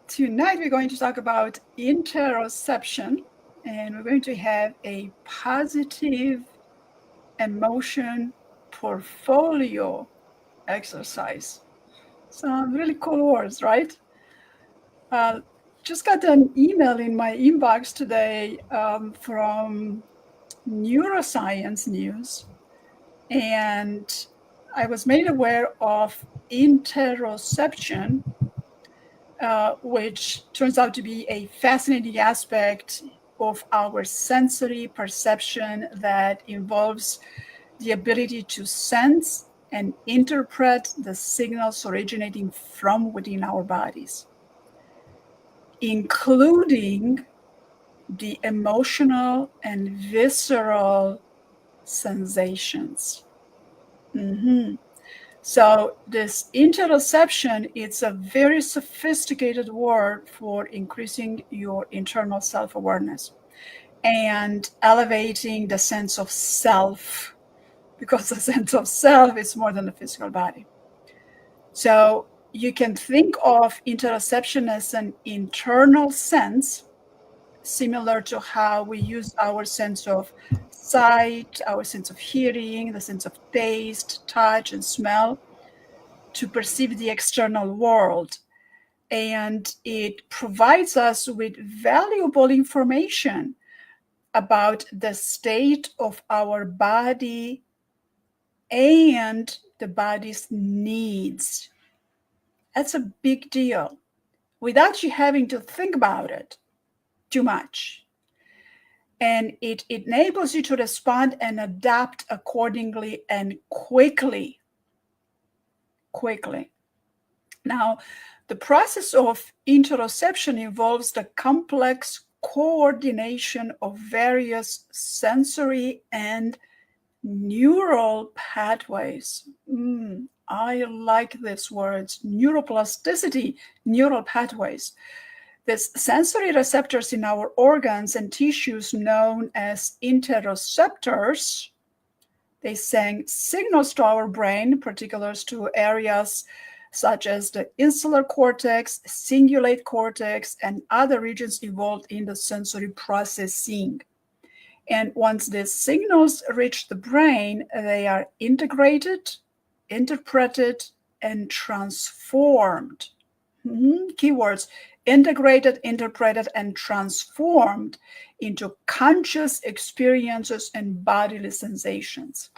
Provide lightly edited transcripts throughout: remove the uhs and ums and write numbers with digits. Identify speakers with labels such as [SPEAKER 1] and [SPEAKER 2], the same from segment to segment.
[SPEAKER 1] Tonight we're going to talk about interoception, and we're going to have a positive emotion portfolio exercise. Some really cool words, right? Uh, just got an email in my inbox today from Neuroscience News, and I was made aware of interoception, which turns out to be a fascinating aspect of our sensory perception that involves the ability to sense and interpret the signals originating from within our bodies, including the emotional and visceral sensations. Mm-hmm. So this interoception, it's a very sophisticated word for increasing your internal self-awareness and elevating the sense of self, because the sense of self is more than the physical body. So you can think of interoception as an internal sense, similar to how we use our sense of sight, our sense of hearing, the sense of taste, touch, and smell to perceive the external world. And it provides us with valuable information about the state of our body and the body's needs. That's a big deal without you having to think about it too much. And it enables you to respond and adapt accordingly and quickly. Now, the process of interoception involves the complex coordination of various sensory and neural pathways. I like these words: neuroplasticity, neural pathways. These sensory receptors in our organs and tissues, known as interoceptors, they send signals to our brain, particularly to areas such as the insular cortex, cingulate cortex, and other regions involved in the sensory processing. And once these signals reach the brain, they are integrated, interpreted, and transformed. Keywords: integrated, interpreted, and transformed into conscious experiences and bodily sensations.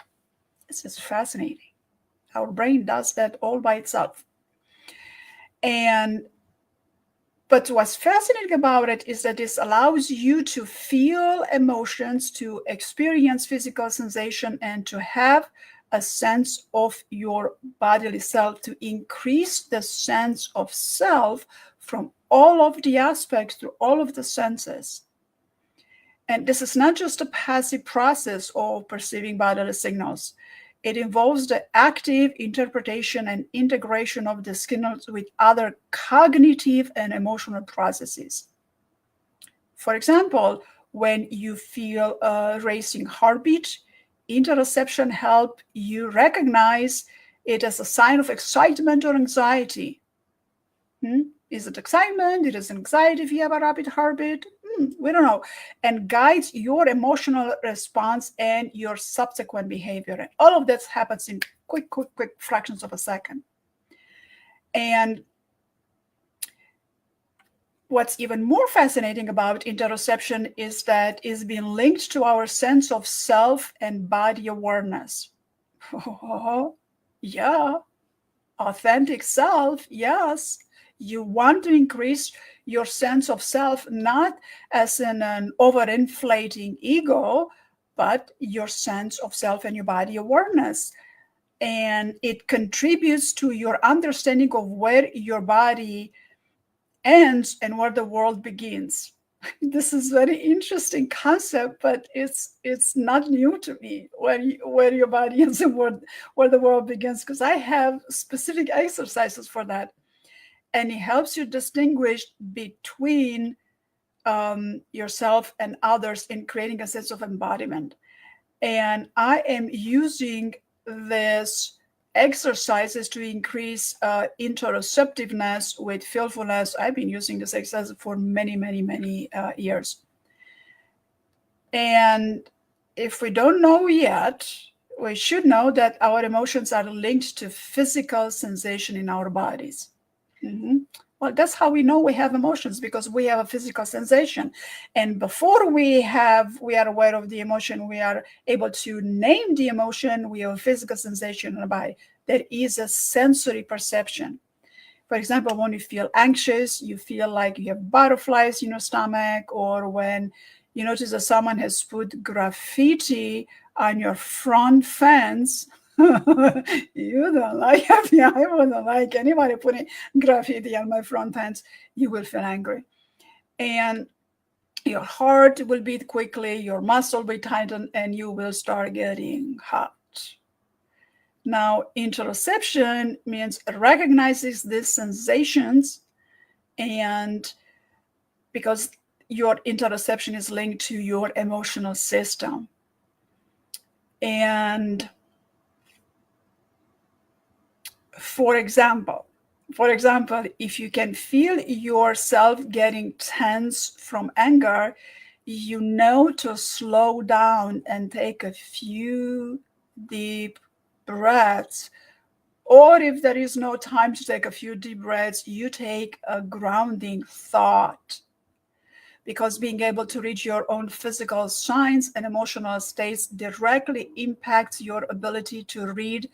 [SPEAKER 1] This is fascinating. Our brain does that all by itself. But what's fascinating about it is that this allows you to feel emotions, to experience physical sensation, and to have a sense of your bodily self, to increase the sense of self from all of the aspects through all of the senses. And this is not just a passive process of perceiving bodily signals. It involves the active interpretation and integration of the signals with other cognitive and emotional processes. For example, when you feel a racing heartbeat, interoception helps you recognize it as a sign of excitement or anxiety. Is it excitement? It is anxiety if you have a rapid heartbeat? We don't know. And guides your emotional response and your subsequent behavior. And all of this happens in quick fractions of a second. And what's even more fascinating about interoception is that it's been linked to our sense of self and body awareness. Yeah, authentic self, yes. You want to increase your sense of self, not as in an overinflating ego, but your sense of self and your body awareness. And it contributes to your understanding of where your body ends and where the world begins. This is a very interesting concept, but it's not new to me, where your body ends and where the world begins, because I have specific exercises for that. And it helps you distinguish between yourself and others in creating a sense of embodiment. And I am using this exercises to increase interoceptiveness with feelfulness. I've been using this exercise for many, many, many years. And if we don't know yet, we should know that our emotions are linked to physical sensation in our bodies. Well, that's how we know we have emotions, because we have a physical sensation. And before we are aware of the emotion, we are able to name the emotion, we have a physical sensation in the body. There is a sensory perception. For example, when you feel anxious, you feel like you have butterflies in your stomach, or when you notice that someone has put graffiti on your front fence. You don't like it. Yeah, I wouldn't like anybody putting graffiti on my front fence. You will feel angry. And your heart will beat quickly, your muscle will tighten, and you will start getting hot. Now, interoception means recognizes these sensations, and because your interoception is linked to your emotional system. And for example, if you can feel yourself getting tense from anger, you know to slow down and take a few deep breaths. Or if there is no time to take a few deep breaths, you take a grounding thought. Because being able to read your own physical signs and emotional states directly impacts your ability to read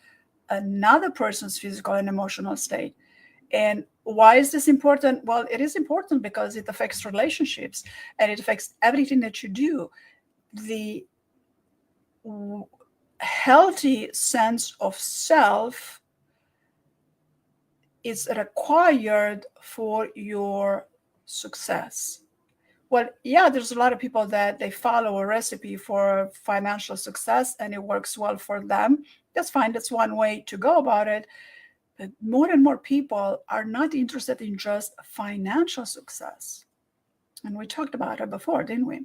[SPEAKER 1] another person's physical and emotional state. And why is this important? Well, it is important because it affects relationships and it affects everything that you do. The healthy sense of self is required for your success. Well, yeah, there's a lot of people that they follow a recipe for financial success and it works well for them. That's fine. That's one way to go about it. But more and more people are not interested in just financial success. And we talked about it before, didn't we?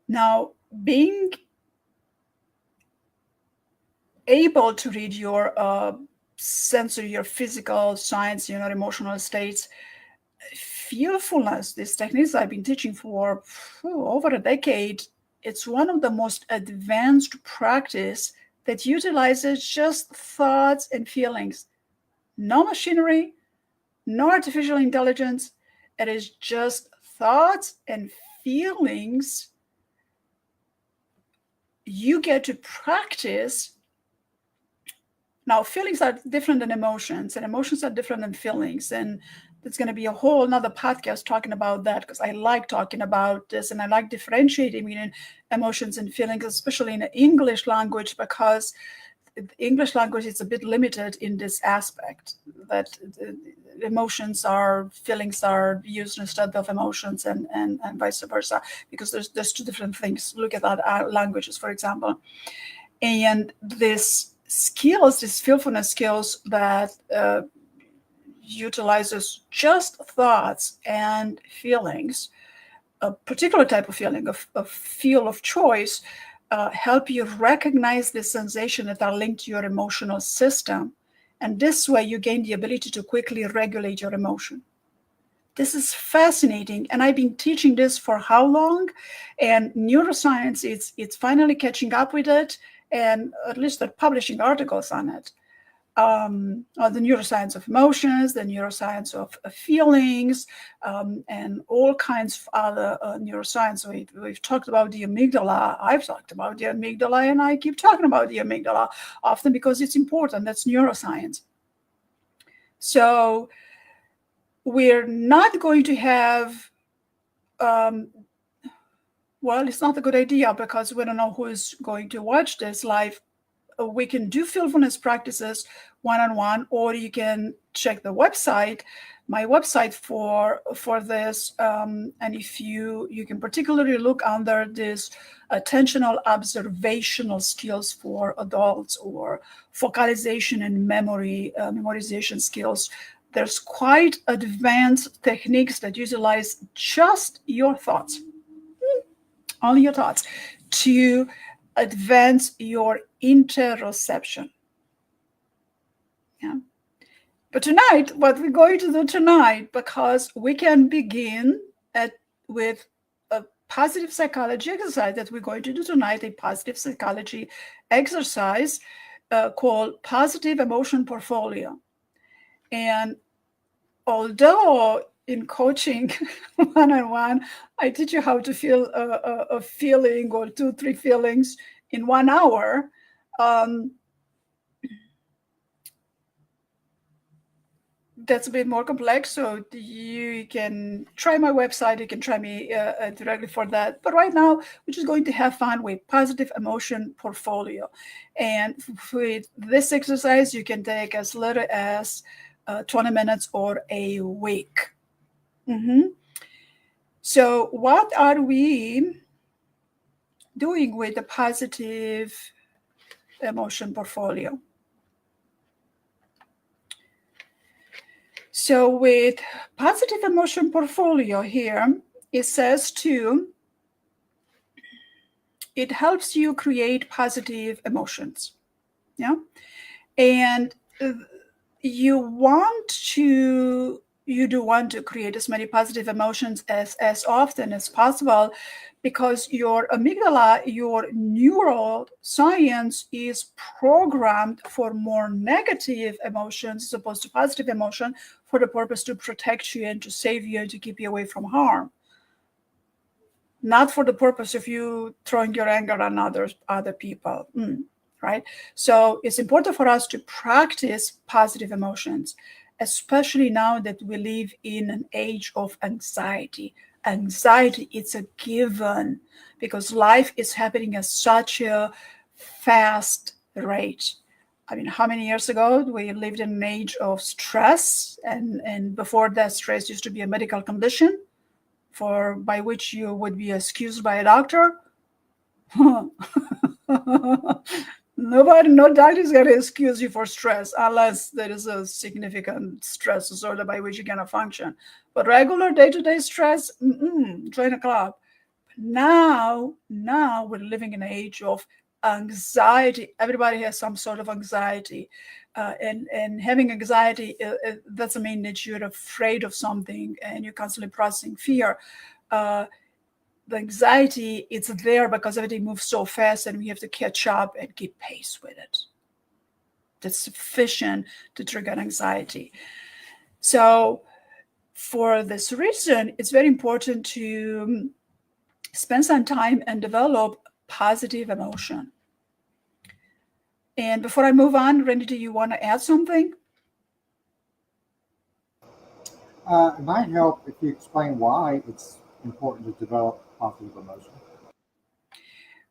[SPEAKER 1] Now, being able to read your sensory, your physical signs, your emotional states, feelfulness, these techniques I've been teaching for over a decade, it's one of the most advanced practice that utilizes just thoughts and feelings. No machinery, no artificial intelligence. It is just thoughts and feelings. You get to practice. Now, feelings are different than emotions, and emotions are different than feelings. And there's going to be a whole another podcast talking about that, because I like talking about this and I like differentiating between emotions and feelings, especially in the English language, because the English language is a bit limited in this aspect, that feelings are used instead of emotions, and vice versa, because there's two different things. Look at that languages, for example. And these feelfulness skills that utilizes just thoughts and feelings, a particular type of feeling, a feel of choice, help you recognize the sensations that are linked to your emotional system. And this way you gain the ability to quickly regulate your emotion. This is fascinating. And I've been teaching this for how long? And neuroscience, it's finally catching up with it. And at least they're publishing articles on it. The neuroscience of emotions, the neuroscience of feelings, and all kinds of other neuroscience. We've talked about the amygdala. I've talked about the amygdala, and I keep talking about the amygdala often because it's important. That's neuroscience. So we're not going to have, well, it's not a good idea because we don't know who is going to watch this live. We can do feelfulness practices one-on-one, or you can check the website, my website for this. And if you can particularly look under this attentional observational skills for adults, or focalization and memorization skills. There's quite advanced techniques that utilize just your thoughts, only your thoughts, to advance your interoception. Yeah. But tonight, what we're going to do tonight, because we can begin with a positive psychology exercise that we're going to do tonight, a positive psychology exercise called Positive Emotion Portfolio. And although in coaching one-on-one, I teach you how to feel a feeling or 2-3 feelings in 1 hour, that's a bit more complex. So you can try my website. You can try me directly for that. But right now, we're just going to have fun with Positive Emotion Portfolio. And with this exercise, you can take as little as 20 minutes or a week. So what are we doing with the Positive Emotion Portfolio? So with Positive Emotion Portfolio here, it says it helps you create positive emotions. Yeah. And you do want to create as many positive emotions as often as possible, because your amygdala, your neuroscience is programmed for more negative emotions as opposed to positive emotion, for the purpose to protect you and to save you and to keep you away from harm. Not for the purpose of you throwing your anger on other people. Right? So it's important for us to practice positive emotions, especially now that we live in an age of anxiety. Anxiety, it's a given, because life is happening at such a fast rate. I mean, how many years ago we lived in an age of stress, and before that, stress used to be a medical condition by which you would be excused by a doctor. No doctor is going to excuse you for stress unless there is a significant stress disorder by which you cannot function. But regular day-to-day stress, join a club. Now we're living in an age of anxiety. Everybody has some sort of anxiety. And having anxiety, doesn't mean that you're afraid of something and you're constantly processing fear. The anxiety, it's there because everything moves so fast and we have to catch up and keep pace with it. That's sufficient to trigger anxiety. So for this reason, it's very important to spend some time and develop positive emotion. And before I move on, Randy, do you want to add something?
[SPEAKER 2] It might help if you explain why it's important to develop positive emotion.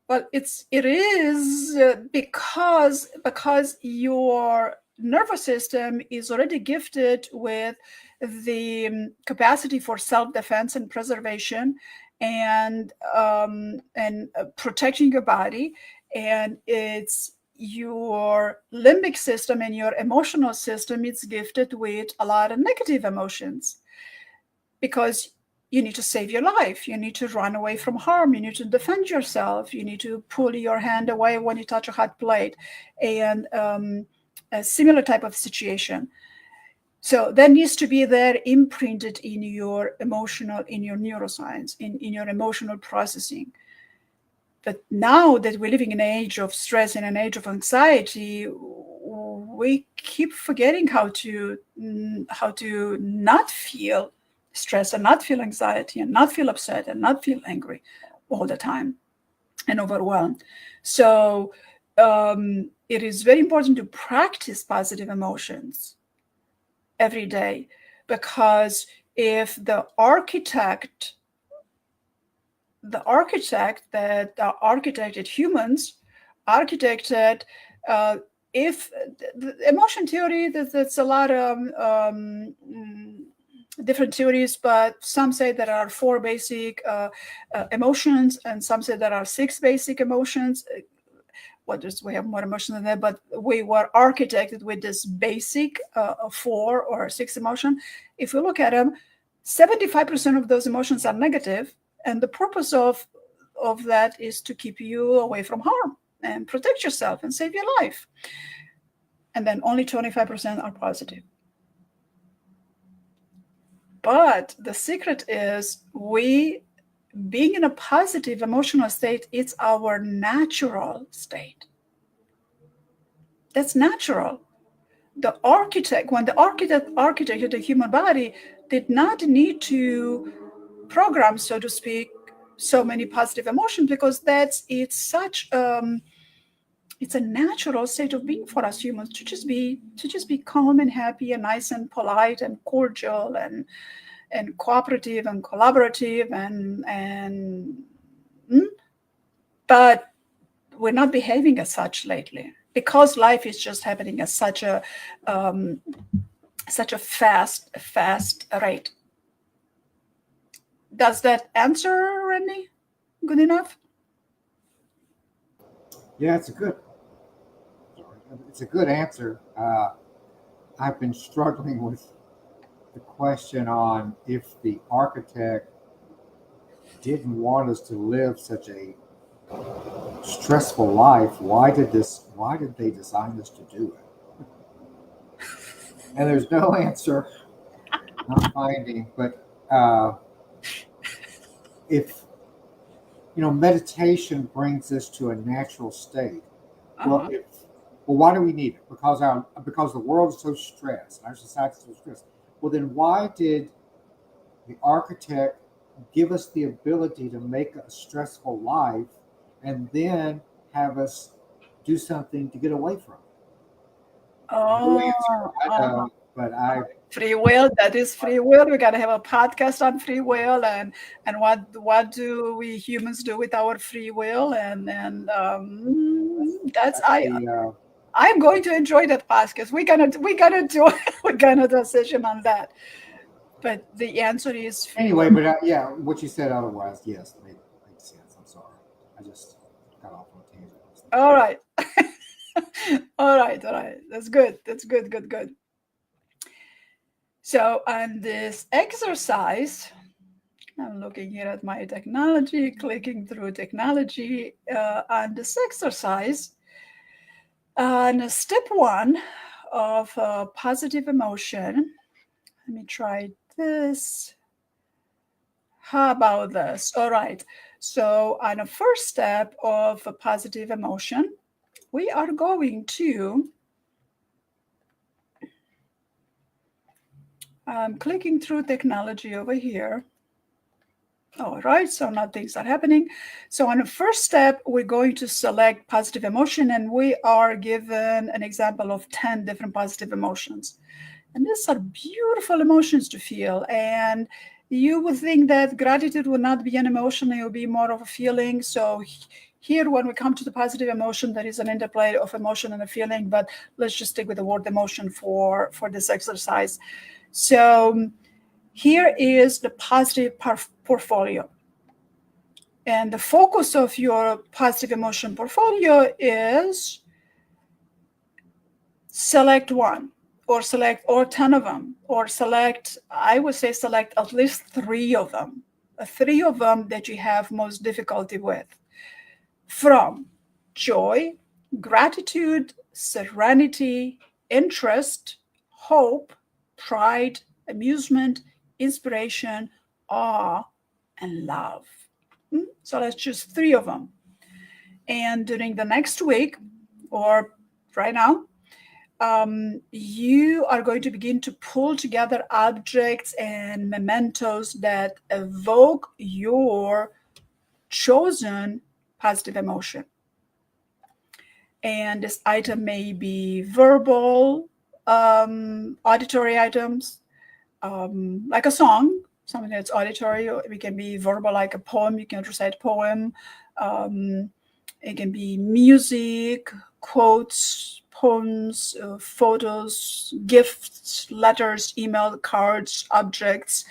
[SPEAKER 1] Well, it is because your nervous system is already gifted with the capacity for self-defense and preservation, and protecting your body, and it's your limbic system and your emotional system is gifted with a lot of negative emotions, because you need to save your life. You need to run away from harm. You need to defend yourself. You need to pull your hand away when you touch a hot plate, and a similar type of situation. So that needs to be there imprinted in your emotional, in your neuroscience, in your emotional processing. But now that we're living in an age of stress and an age of anxiety, we keep forgetting how to not feel stress and not feel anxiety and not feel upset and not feel angry all the time and overwhelmed. So it is very important to practice positive emotions every day, because if the architect that architected humans architected if the emotion theory, that's a lot of different theories, but some say there are 4 basic emotions, and some say there are 6 basic emotions. We have more emotions than that, but we were architected with this basic 4 or 6 emotion. If we look at them, 75% of those emotions are negative, and the purpose of that is to keep you away from harm and protect yourself and save your life. and then only 25% are positive. But the secret is being in a positive emotional state, it's our natural state. That's natural. When the architect architected the human body, did not need to program, so to speak, so many positive emotions, because it's a natural state of being for us humans to just be calm and happy and nice and polite and cordial and cooperative and collaborative and but we're not behaving as such lately, because life is just happening at such a fast rate. Does that answer, Randy, good enough?
[SPEAKER 2] Yeah, it's a good answer. I've been struggling with the question on if the architect didn't want us to live such a stressful life, why did they design us to do it? And there's no answer I'm finding, but if meditation brings us to a natural state. Well, why do we need it? Because the world is so stressed, our society is so stressed. Well, then why did the architect give us the ability to make a stressful life and then have us do something to get away from it? No answer. I know, but
[SPEAKER 1] free will, that is free will. We gotta have a podcast on free will and what do we humans do with our free will, and I'm going to enjoy that podcast. We're gonna do a session on that. But the answer is free will.
[SPEAKER 2] But what you said otherwise, yes, makes sense. I'm sorry, I just got off on a tangent.
[SPEAKER 1] All right. all right. That's good. Good. So on this exercise, I'm looking here at my technology, clicking through technology. On this exercise, on step 1 of positive emotion, let me try this. How about this? All right. So on the first step of a positive emotion, we are going to, I'm clicking through technology over here. All right, so now things are happening. So on the first step, we're going to select positive emotion, and we are given an example of 10 different positive emotions. And these are beautiful emotions to feel. And you would think that gratitude would not be an emotion, it will be more of a feeling. So here, when we come to the positive emotion, there is an interplay of emotion and a feeling, but let's just stick with the word emotion for this exercise. So here is the positive portfolio. And the focus of your positive emotion portfolio is select one, or 10 of them, or I would say select at least 3 of them. 3 of them that you have most difficulty with. From joy, gratitude, serenity, interest, hope, pride, amusement, inspiration, awe, and love. So let's choose 3 of them. And during the next week, or right now, you are going to begin to pull together objects and mementos that evoke your chosen positive emotion. And this item may be verbal, auditory items, like a song, something that's auditory. It can be verbal, like a poem. You can recite a poem. It can be music, quotes, poems, photos, gifts, letters, email, cards, objects.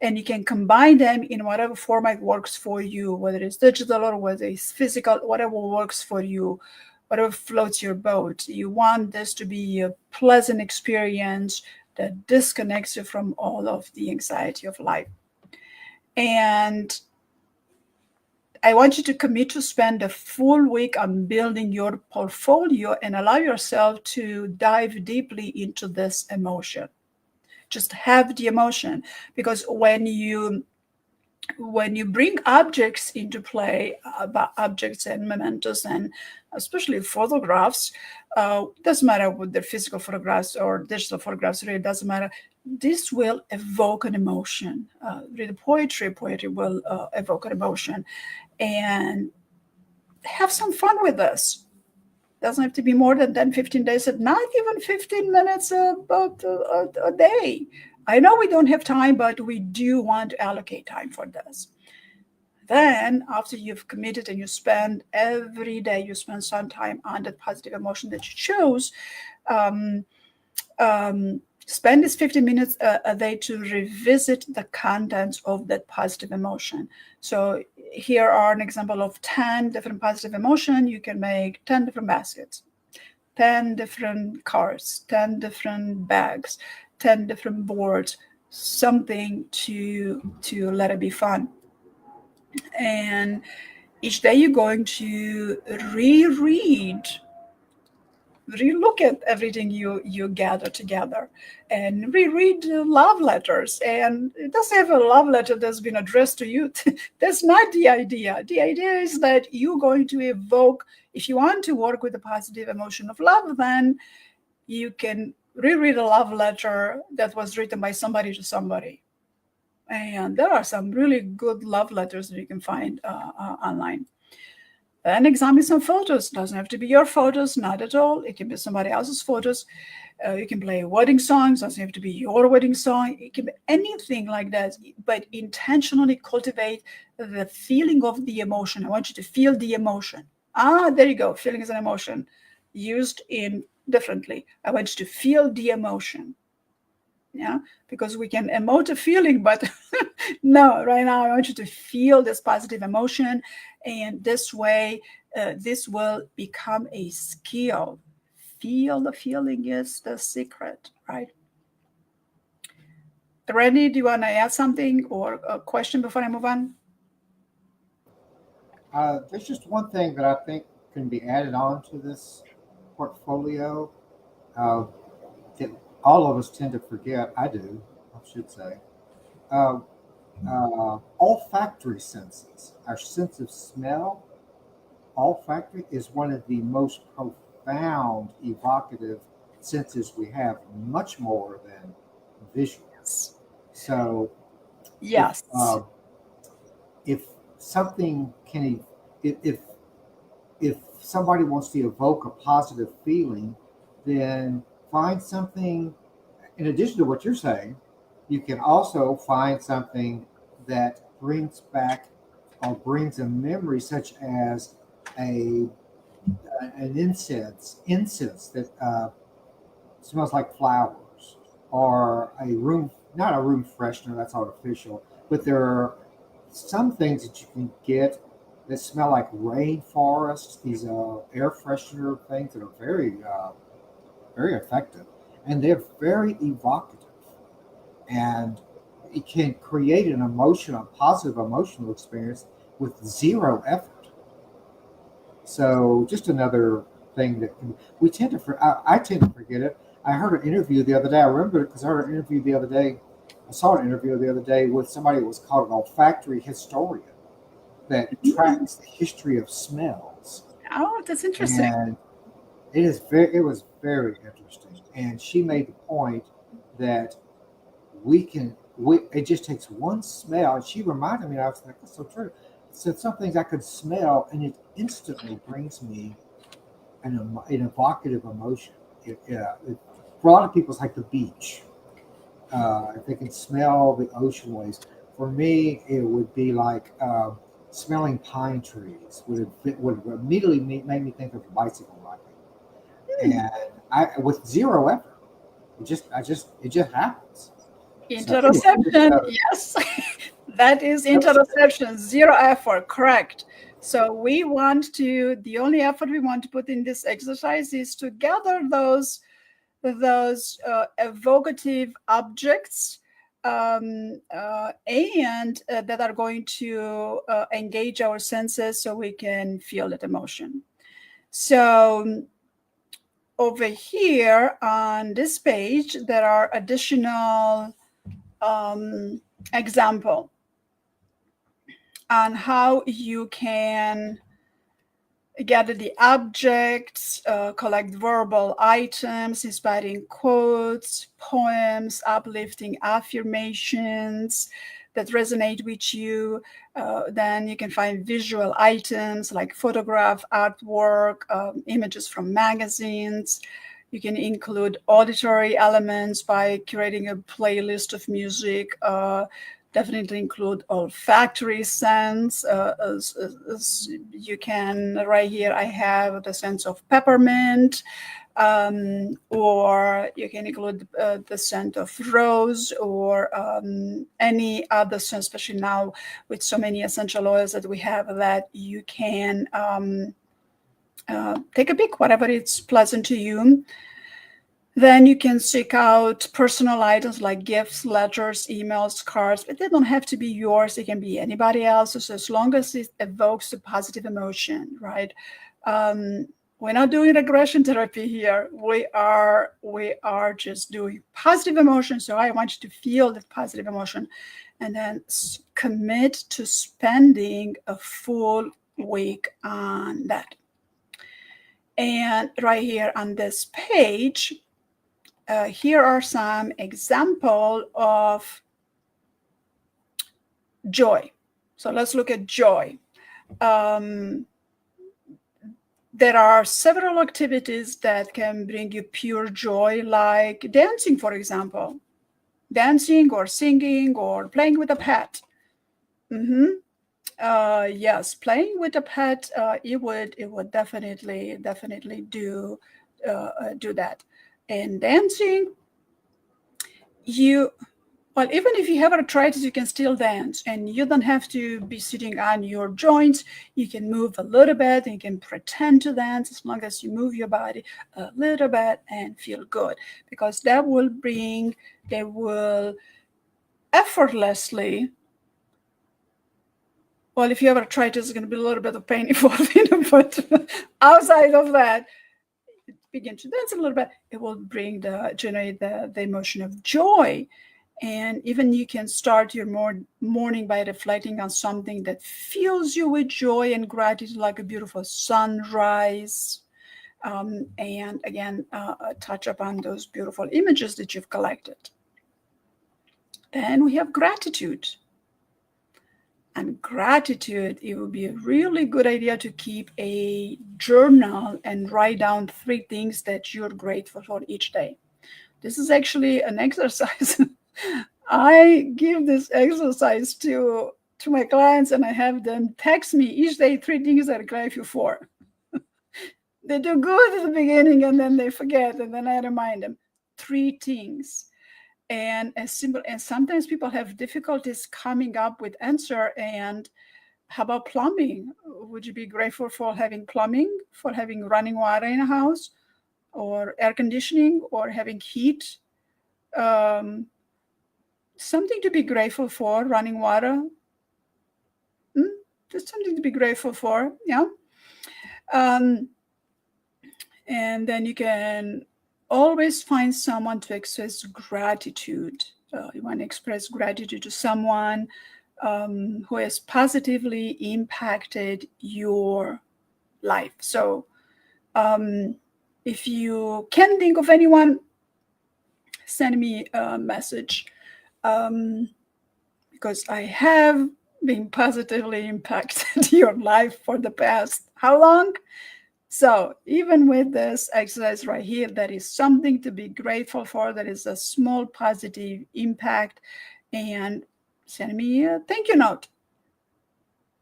[SPEAKER 1] And you can combine them in whatever format works for you, whether it's digital or whether it's physical, whatever works for you, whatever floats your boat. You want this to be a pleasant experience that disconnects you from all of the anxiety of life. And I want you to commit to spend a full week on building your portfolio and allow yourself to dive deeply into this emotion. Just have the emotion, because when you bring objects into play, objects and mementos, and especially photographs, doesn't matter whether they're physical photographs or digital photographs, it really doesn't matter. This will evoke an emotion. Read poetry will evoke an emotion. And have some fun with this. Doesn't have to be more than 10, 15 days, not even 15 minutes a day. I know we don't have time, but we do want to allocate time for this. Then, after you've committed and you spend every day, you spend some time on that positive emotion that you chose, spend this 15 minutes a day to revisit the contents of that positive emotion. So here are an example of 10 different positive emotions. You can make 10 different baskets, 10 different cards, 10 different bags, 10 different boards, something to let it be fun. And each day you're going to relook at everything you gather together and reread love letters. And it doesn't have a love letter that's been addressed to you. That's not the idea. The idea is that you're going to evoke, if you want to work with the positive emotion of love, then you can reread a love letter that was written by somebody to somebody. And there are some really good love letters that you can find online. And examine some photos. It doesn't have to be your photos, not at all. It can be somebody else's photos. You can play wedding songs. It doesn't have to be your wedding song. It can be anything like that, but intentionally cultivate the feeling of the emotion. I want you to feel the emotion. There you go. Feeling is an emotion used in differently. I want you to feel the emotion. Yeah, because we can emote a feeling, but no, right now I want you to feel this positive emotion, and this way, this will become a skill. Feel the feeling is the secret, right? Randy, do you want to add something or a question before I move on?
[SPEAKER 2] There's just one thing that I think can be added on to this portfolio uh, that all of us tend to forget. I do, I should say. Uh, Olfactory senses, our sense of smell, olfactory is one of the most profound, evocative senses we have, much more than visual.
[SPEAKER 1] Yes.
[SPEAKER 2] So, if
[SPEAKER 1] Yes.
[SPEAKER 2] if something can, if somebody wants to evoke a positive feeling, then find something in addition to what you're saying. You can also find something that brings back or brings a memory, such as a an incense that smells like flowers, or a room, not a room freshener, that's artificial, but there are some things that you can get that smell like rainforests, these air freshener things that are very effective, and they're very evocative, and it can create an emotional, positive emotional experience with zero effort. So just another thing that we tend to, I tend to forget it. I heard an interview the other day. I remember it because I heard an interview the other day. I saw an interview the other day with somebody that was called an olfactory historian that tracks the history of smells.
[SPEAKER 1] Oh, that's interesting.
[SPEAKER 2] And it was very interesting. And she made the point that it just takes one smell. And she reminded me, and I was like, that's so true. So some things I could smell, and it instantly brings me an evocative emotion. For a lot of people, it's like the beach. If they can smell the ocean waves. For me, it would be like smelling pine trees would immediately make me think of bicycle riding, and I with zero effort. It just happens. So
[SPEAKER 1] Interoception, yes. That is interoception, zero effort, correct. So the only effort we want to put in this exercise is to gather those evocative objects and that are going to engage our senses so we can feel that emotion. So over here on this page, there are additional example on how you can gather the objects, collect verbal items, inspiring quotes, poems, uplifting affirmations that resonate with you. Then you can find visual items like photograph, artwork, images from magazines. You can include auditory elements by curating a playlist of music. Definitely include olfactory scents. As you can, right here, I have the scent of peppermint, or you can include the scent of rose, or any other scent, especially now with so many essential oils that we have, that you can take a pick, whatever it's pleasant to you. Then you can seek out personal items like gifts, letters, emails, cards, but they don't have to be yours. They can be anybody else's, as long as it evokes a positive emotion, right? We're not doing regression therapy here. We are just doing positive emotion. So I want you to feel that positive emotion, and then commit to spending a full week on that. And right here on this page, here are some examples of joy. So let's look at joy. There are several activities that can bring you pure joy, like dancing, for example. Dancing or singing or playing with a pet. Yes, playing with a pet, it would definitely do that. And dancing, well, even if you have arthritis, you can still dance, and you don't have to be sitting on your joints. You can move a little bit, and you can pretend to dance, as long as you move your body a little bit and feel good, because they will effortlessly, well, if you have arthritis, it's going to be a little bit of pain involved, but outside of that, begin to dance a little bit, it will generate the emotion of joy. And even you can start your morning by reflecting on something that fills you with joy and gratitude, like a beautiful sunrise. And again, touch upon those beautiful images that you've collected. Then we have gratitude. And gratitude, it would be a really good idea to keep a journal and write down 3 things that you're grateful for each day. This is actually an exercise. I give this exercise to my clients, and I have them text me each day 3 things that I'm grateful for. They do good at the beginning, and then they forget, and then I remind them 3 things. And as simple, and sometimes people have difficulties coming up with answer. And how about plumbing? Would you be grateful for having plumbing, for having running water in a house, or air conditioning, or having heat? Something to be grateful for, running water. That's something to be grateful for, yeah. And then you can always find someone to express gratitude. You want to express gratitude to someone who has positively impacted your life. So if you can't think of anyone, send me a message, because I have been positively impacted your life for the past, how long? So even with this exercise right here, that is something to be grateful for. That is a small positive impact. And send me a thank you note.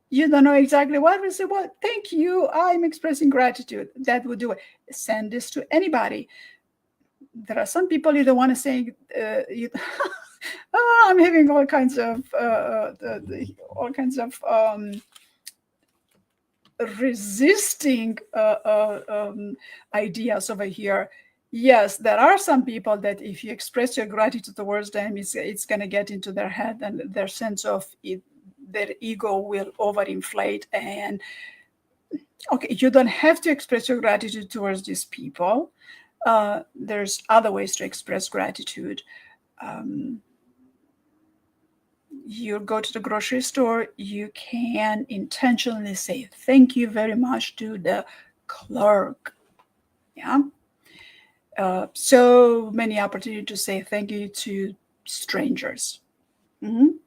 [SPEAKER 1] You don't know exactly what, we say, well, thank you, I'm expressing gratitude. That would do it. Send this to anybody. There are some people you don't want to say, I'm having all kinds of resisting ideas over here. Yes, there are some people that if you express your gratitude towards them, it's going to get into their head, and their sense of it, their ego will overinflate. And okay, you don't have to express your gratitude towards these people. There's other ways to express gratitude. Um, you go to the grocery store, you can intentionally say thank you very much to the clerk. Yeah. So many opportunities to say thank you to strangers. Mhm.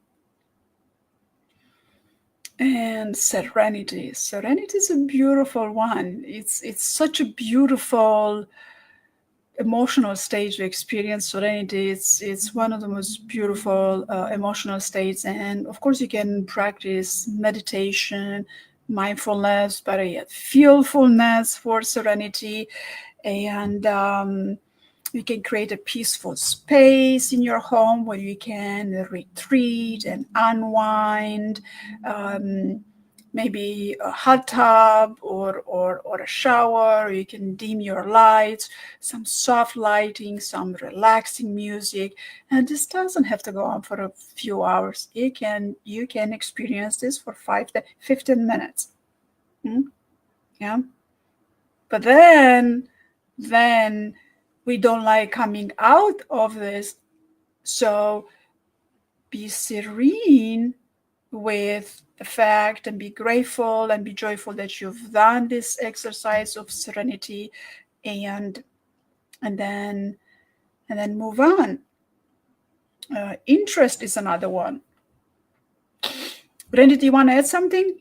[SPEAKER 1] And serenity. Serenity is a beautiful one. It's such a beautiful emotional state to experience serenity. It's one of the most beautiful emotional states, and of course you can practice meditation, mindfulness, better yet feelfulness for serenity. And you can create a peaceful space in your home where you can retreat and unwind. um, Maybe a hot tub, or a shower. You can dim your lights, some soft lighting, some relaxing music. And this doesn't have to go on for a few hours. You can experience this for 15 minutes. Mm, yeah. But then we don't like coming out of this. So be serene with the fact, and be grateful and be joyful that you've done this exercise of serenity, and and then move on. Interest is another one. Randy, do you want to add something?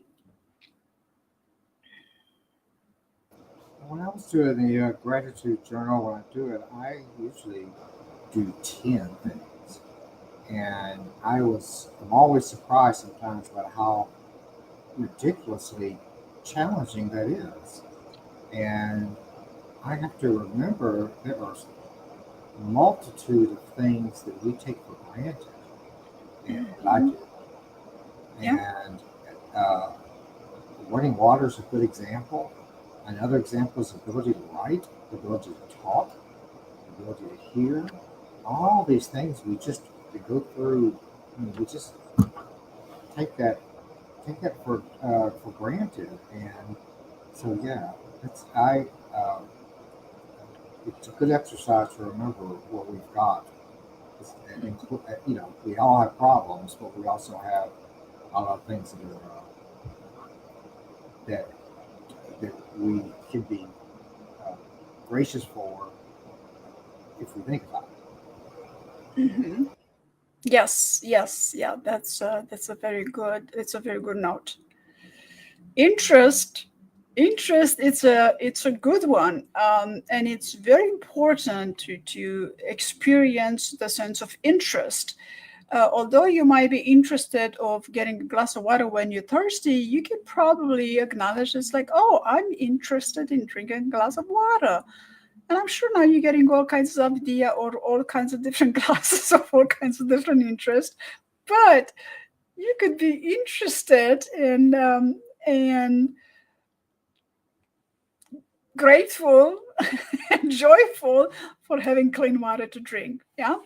[SPEAKER 2] When I was doing the gratitude journal, when I do it, I usually do 10 things. And I'm always surprised sometimes about how ridiculously challenging that is. And I have to remember there are a multitude of things that we take for granted, and I do.
[SPEAKER 1] Yeah.
[SPEAKER 2] And uh, running water is a good example. Another example is the ability to write, the ability to talk, the ability to hear. All these things we go through. We just take that for granted, and so yeah, it's I. It's a good exercise to remember what we've got. We all have problems, but we also have a lot of things that that we can be uh, gracious for if we think about it.
[SPEAKER 1] Mm-hmm. Yes, yes, yeah. That's a very good. It's a very good note. Interest, interest. It's a good one, and it's very important to experience the sense of interest. Although you might be interested of getting a glass of water when you're thirsty, you can probably acknowledge it's like, oh, I'm interested in drinking a glass of water. And I'm sure now you're getting all kinds of idea, or all kinds of different classes of all kinds of different interests. But you could be interested in and grateful and joyful for having clean water to drink. Yeah.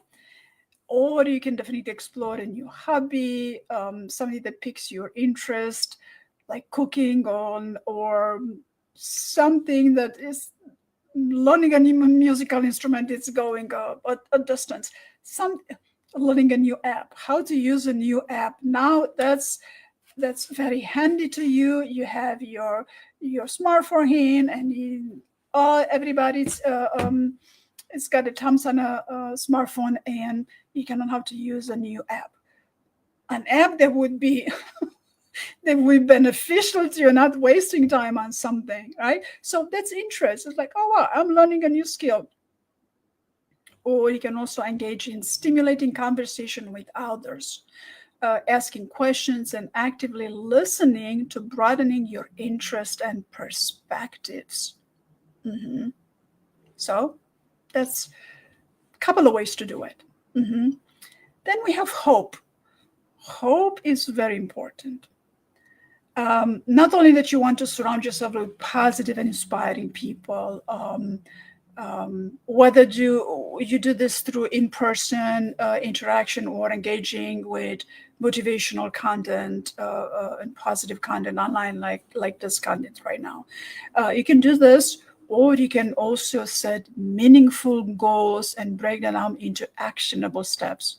[SPEAKER 1] Or you can definitely explore a new hobby, something that piques your interest, like cooking, or something that is learning a new musical instrument. It's going a distance. Some learning a new app, how to use a new app. Now that's very handy to you. You have your smartphone in, and everybody's it's got a thumbs on a smartphone, and you can learn how to use a new app. An app that would be that would be beneficial to you, not wasting time on something, right? So that's interest. It's like, oh wow, I'm learning a new skill. Or you can also engage in stimulating conversation with others, asking questions and actively listening to broadening your interest and perspectives. Mhm. So that's a couple of ways to do it. Mhm. Then we have hope. Hope is very important. Not only that you want to surround yourself with positive and inspiring people, Whether you do this through in-person interaction or engaging with motivational content and positive content online, like this content right now. You can do this, or you can also set meaningful goals and break them down into actionable steps.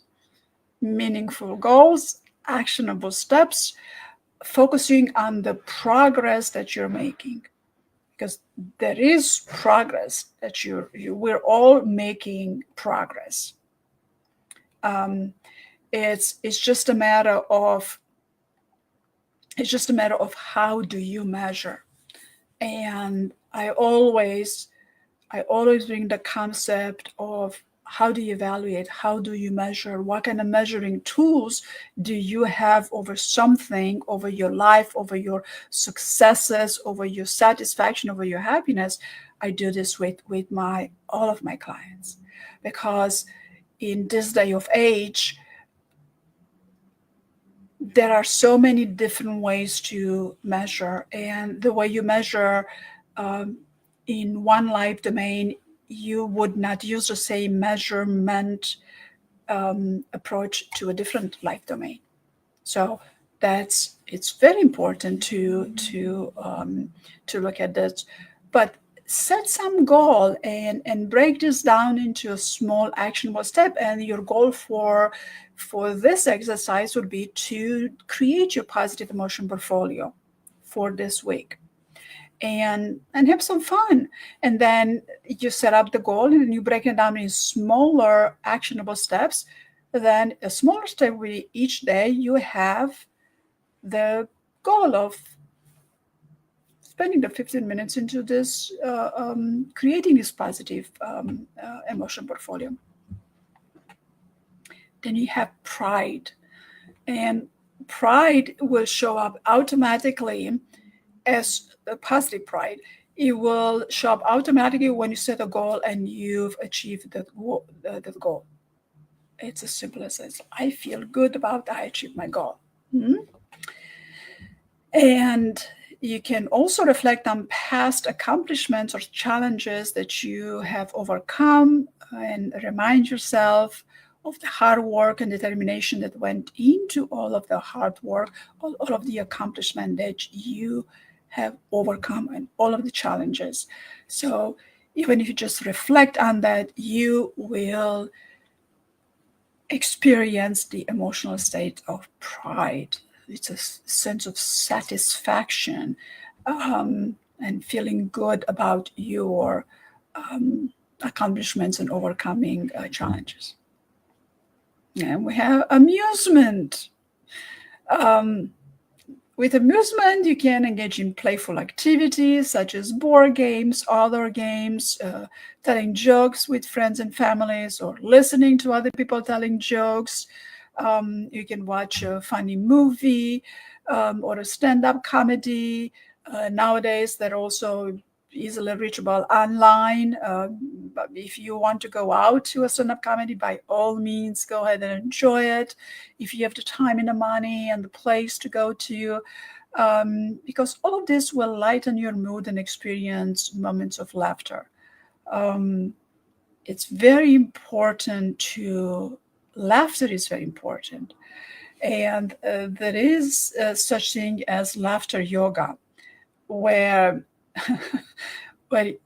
[SPEAKER 1] Meaningful goals, actionable steps, focusing on the progress that you're making, because there is progress that we're all making progress. It's just a matter of how do you measure. And I always bring the concept of how do you evaluate, how do you measure, what kind of measuring tools do you have over something, over your life, over your successes, over your satisfaction, over your happiness. I do this with all of my clients, because in this day of age, there are so many different ways to measure, and the way you measure in one life domain, you would not use the same measurement approach to a different life domain. So it's very important to look at this, but set some goal and break this down into a small actionable step. And your goal for this exercise would be to create your positive emotion portfolio for this week, and have some fun. And then you set up the goal and you break it down in smaller actionable steps. Then a smaller step with each day, you have the goal of spending the 15 minutes into this, creating this positive emotion portfolio. Then you have pride, and pride will show up automatically as a positive pride. It will show up automatically when you set a goal and you've achieved the goal. It's as simple as this. I feel good about I achieved my goal. And you can also reflect on past accomplishments or challenges that you have overcome, and remind yourself of the hard work and determination that went into all of the hard work, all of the accomplishment that you have overcome, and all of the challenges. So even if you just reflect on that, you will experience the emotional state of pride. It's a sense of satisfaction and feeling good about your accomplishments and overcoming challenges. And we have amusement. With amusement, you can engage in playful activities such as board games, other games, telling jokes with friends and families, or listening to other people telling jokes. You can watch a funny movie or a stand-up comedy. Nowadays, they're also easily reachable online. But if you want to go out to a stand-up comedy, by all means, go ahead and enjoy it. If you have the time and the money and the place to go to, because all of this will lighten your mood and experience moments of laughter. It's very important laughter is very important. And there is such thing as laughter yoga, where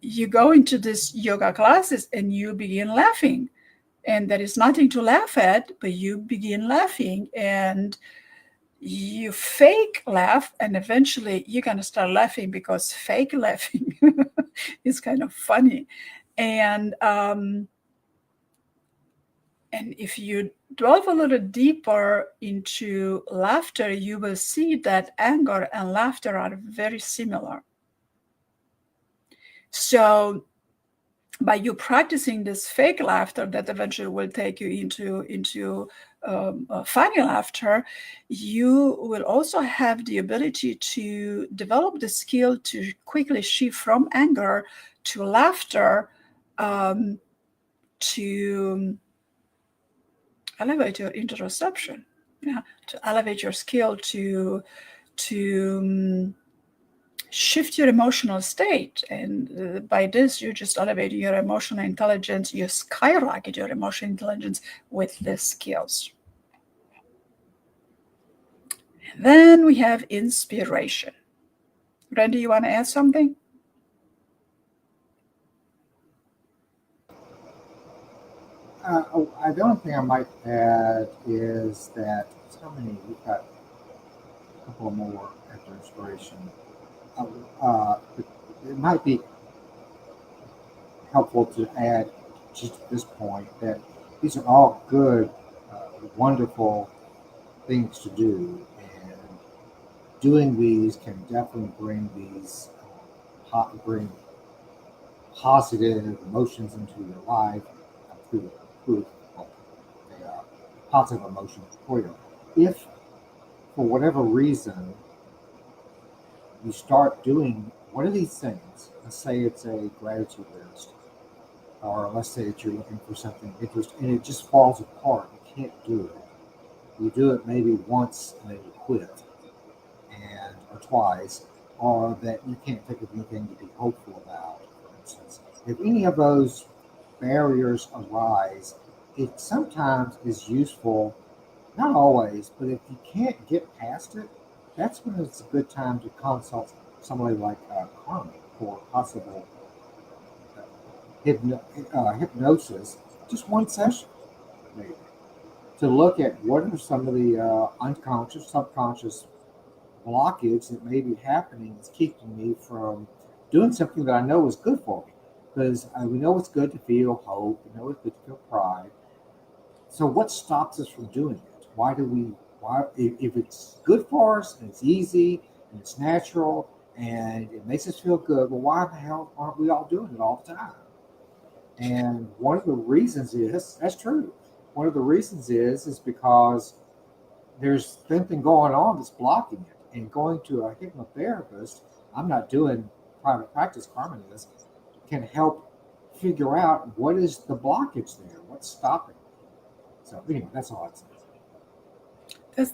[SPEAKER 1] you go into this yoga classes and you begin laughing, and there is nothing to laugh at, but you begin laughing, and you fake laugh, and eventually you're going to start laughing, because fake laughing is kind of funny. And if you delve a little deeper into laughter, you will see that anger and laughter are very similar. So by you practicing this fake laughter that eventually will take you into funny laughter, you will also have the ability to develop the skill to quickly shift from anger to laughter, to elevate your interoception, to elevate your skill to shift your emotional state. And by this, you just elevate your emotional intelligence, you skyrocket your emotional intelligence with these skills. And then we have inspiration. Randy, you want to add something?
[SPEAKER 2] The only thing I might add is that how many? We've got a couple more after inspiration. It might be helpful to add just at this point that these are all good, wonderful things to do, and doing these can definitely bring these bring positive emotions into your life through positive emotions for you. If for whatever reason you start doing one of these things, let's say it's a gratitude list, or let's say that you're looking for something interesting and it just falls apart, you can't do it. You do it maybe once and then you quit, and or twice, or that you can't think of anything to be hopeful about, for instance. If any of those barriers arise, it sometimes is useful, not always, but if you can't get past it, that's when it's a good time to consult somebody like Carmen for possible hypnosis, just one session, maybe, to look at what are some of the unconscious, subconscious blockage that may be happening that's keeping me from doing something that I know is good for me. Because we know it's good to feel hope, we know it's good to feel pride. So what stops us from doing it? Why do we? Why, if it's good for us and it's easy and it's natural and it makes us feel good, well, why the hell aren't we all doing it all the time? And one of the reasons is that's true. One of the reasons is because there's something going on that's blocking it. And going to a hypnotherapist, I'm not doing private practice, Carmen is, can help figure out what is the blockage there, what's stopping it. So anyway, that's all I'd say.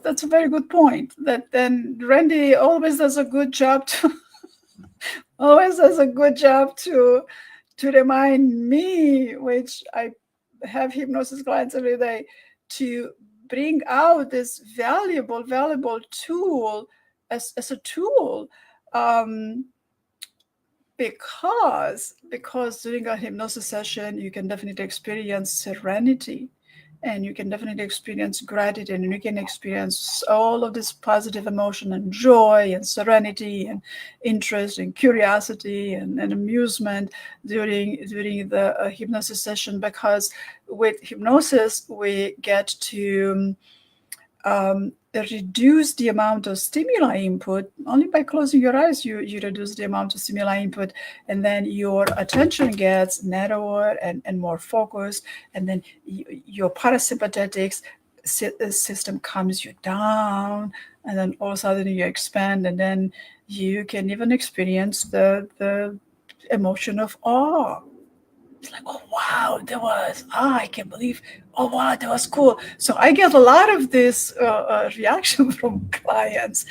[SPEAKER 1] That's a very good point. That then Randy always does a good job to always does a good job to remind me, which I have hypnosis clients every day, to bring out this valuable tool as a tool, um, because during a hypnosis session you can definitely experience serenity, and you can definitely experience gratitude, and you can experience all of this positive emotion and joy and serenity and interest and curiosity and amusement during the hypnosis session, because with hypnosis we get to reduce the amount of stimuli input. Only by closing your eyes you reduce the amount of stimuli input, and then your attention gets narrower and more focused, and then your parasympathetic system calms you down, and then all of a sudden you expand, and then you can even experience the emotion of awe. It's like, oh wow, there was, I can't believe, oh wow, that was cool. So I get a lot of this reaction from clients,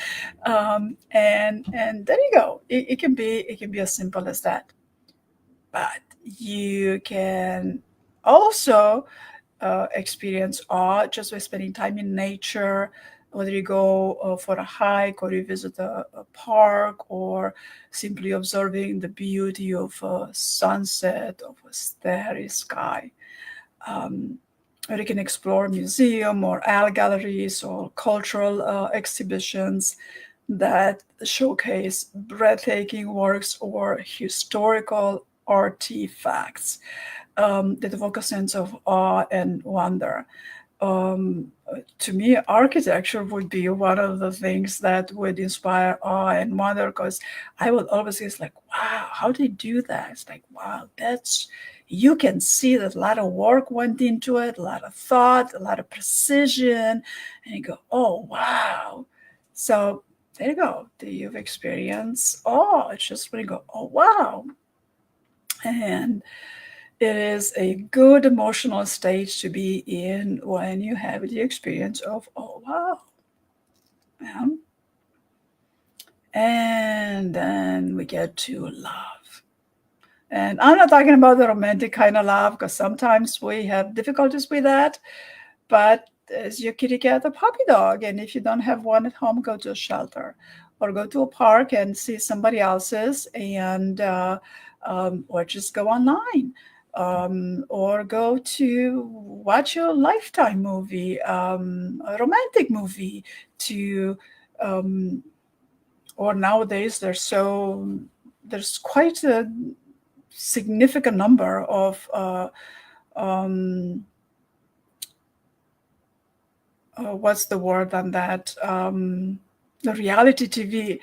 [SPEAKER 1] and there you go. It can be as simple as that. But you can also experience awe just by spending time in nature, whether you go for a hike or you visit a park, or simply observing the beauty of a sunset, of a starry sky. Or you can explore museum or art galleries or cultural exhibitions that showcase breathtaking works or historical artifacts that evoke a sense of awe and wonder. To me, architecture would be one of the things that would inspire awe and wonder, because I would always say, it's like, wow, how did they do that? It's like, wow, that's, you can see that a lot of work went into it, a lot of thought, a lot of precision, and you go, oh, wow. So there you go. Do you've experienced awe? It's just when you go, oh, wow. And it is a good emotional state to be in when you have the experience of, oh, wow. Yeah. And then we get to love. And I'm not talking about the romantic kind of love, because sometimes we have difficulties with that. But as your kitty cat or puppy dog, and if you don't have one at home, go to a shelter or go to a park and see somebody else's, and or just go online, or go to watch a Lifetime movie, a romantic movie, to or nowadays there's quite a significant number of what's the word on that, the reality TV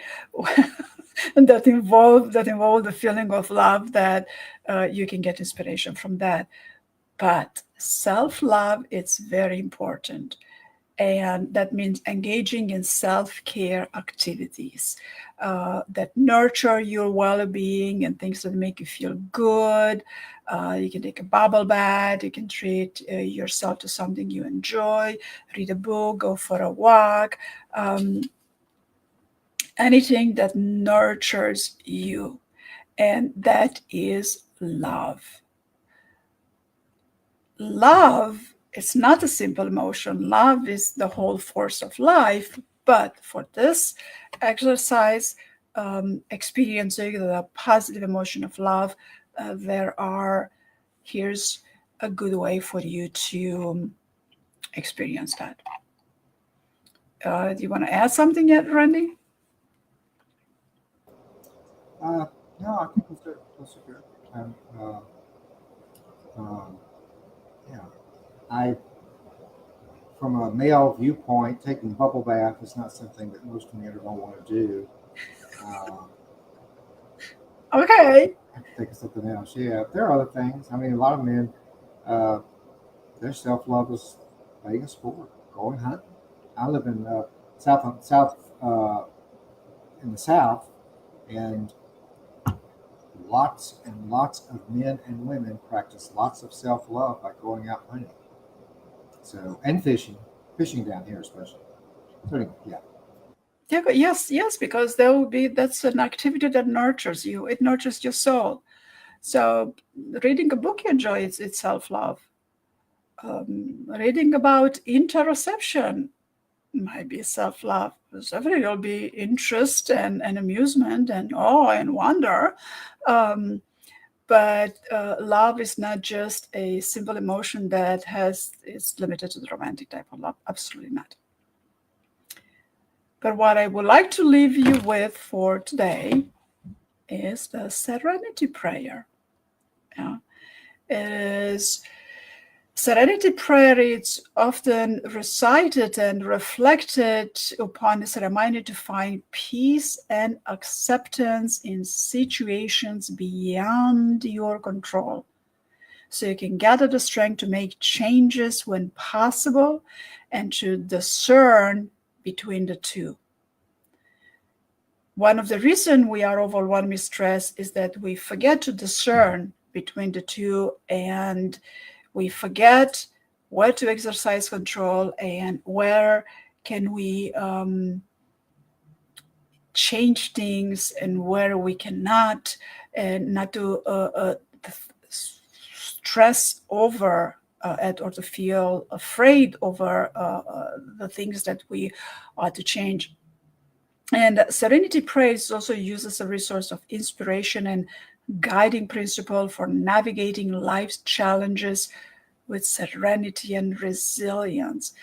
[SPEAKER 1] that involve the feeling of love, that you can get inspiration from that. But self-love, it's very important. And that means engaging in self-care activities that nurture your well-being and things that make you feel good. You can take a bubble bath, you can treat yourself to something you enjoy, read a book, go for a walk, anything that nurtures you. And that is love. Love is not a simple emotion. Love is the whole force of life. But for this exercise, experiencing the positive emotion of love, here's a good way for you to experience that. Do you want to add something yet, Randy?
[SPEAKER 2] No, I think those are good. And, um, yeah, I, from a male viewpoint, taking bubble bath is not something that most men are going to want to do. Uh,
[SPEAKER 1] Okay.
[SPEAKER 2] I have to think of something else. Yeah, there are other things. I mean, a lot of men, uh, their self love is playing a sport, going hunting. I live in south in the south, and lots and lots of men and women practice lots of self love by going out hunting. So, and fishing down here especially. So anyway, yeah.
[SPEAKER 1] Yeah, but yes, because that's an activity that nurtures you. It nurtures your soul. So reading a book you enjoy, it's self-love. Reading about interoception might be self-love. Definitely there'll be interest and amusement and awe and wonder. Um, but love is not just a simple emotion that is limited to the romantic type of love. Absolutely not. But what I would like to leave you with for today is the Serenity Prayer. Yeah. It is Serenity Prayer. It's often recited and reflected upon as a reminder to find peace and acceptance in situations beyond your control, so you can gather the strength to make changes when possible and to discern between the two. One of the reasons we are overwhelmed with stress is that we forget to discern between the two, and we forget where to exercise control and where can we change things and where we cannot, and not to stress over it, or to feel afraid over the things that we ought to change. And Serenity Prayer is also used as a resource of inspiration and guiding principle for navigating life's challenges with serenity and resilience.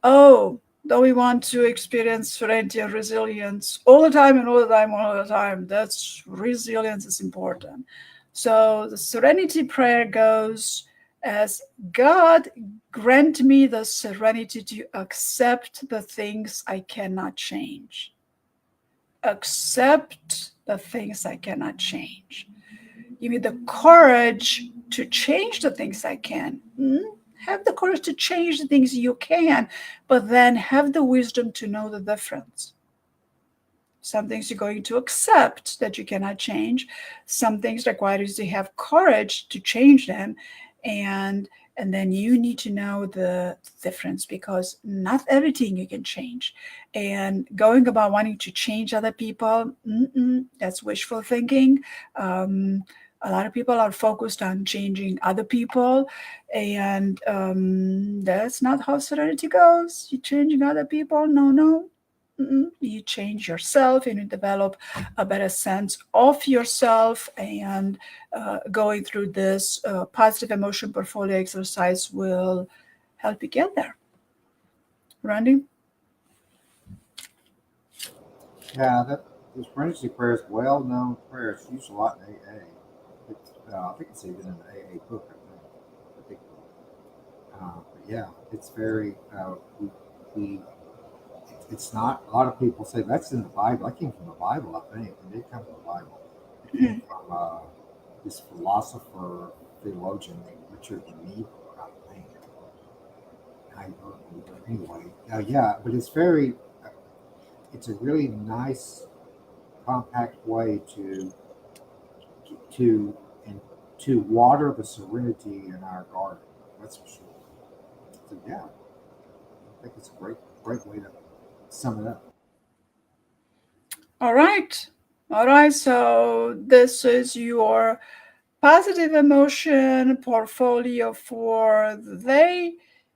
[SPEAKER 1] Oh, do we want to experience serenity and resilience all the time and all the time, all the time? That's resilience is important. So the Serenity Prayer goes as, God, grant me the serenity to accept the things I cannot change. Accept the things I cannot change. Give me the courage to change the things I can. Have the courage to change the things you can, but then have the wisdom to know the difference. Some things you're going to accept that you cannot change. Some things require you to have courage to change them, and And then you need to know the difference, because not everything you can change. And going about wanting to change other people, that's wishful thinking. A lot of people are focused on changing other people, and that's not how serenity goes. You're changing other people? No, no. You change yourself, and you develop a better sense of yourself. And going through this positive emotion portfolio exercise will help you get there. Randy?
[SPEAKER 2] Yeah, the serenity prayer is a well-known prayer. It's used a lot in AA. I think it's even in the AA book. I think. But yeah, it's very. We it's not. A lot of people say that's in the Bible. That came from the Bible, I think. It did come from the Bible. It came from this philosopher, theologian named Richard Niebuhr, I think. Anyway, yeah, but it's very. It's a really nice, compact way to and to water the serenity in our garden. That's for sure. So yeah, I think it's a great way to sum it up.
[SPEAKER 1] All right. All right. So this is your positive emotion portfolio for the day.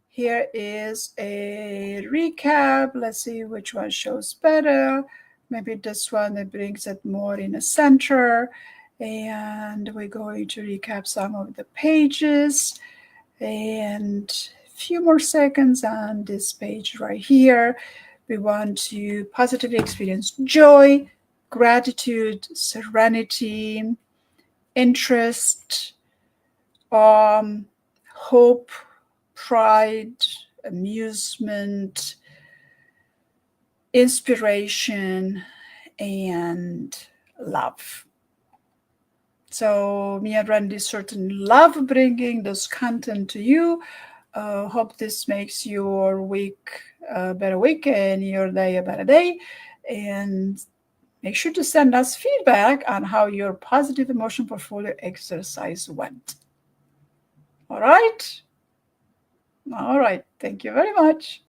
[SPEAKER 1] Here is a recap. Let's see which one shows better. Maybe this one that brings it more in the center. And we're going to recap some of the pages. And a few more seconds on this page right here. We want to positively experience joy, gratitude, serenity, interest, hope, pride, amusement, inspiration, and love. So me and Randy certainly love bringing this content to you. Hope this makes your week a better week and your day a better day. And make sure to send us feedback on how your positive emotion portfolio exercise went. All right? All right. Thank you very much.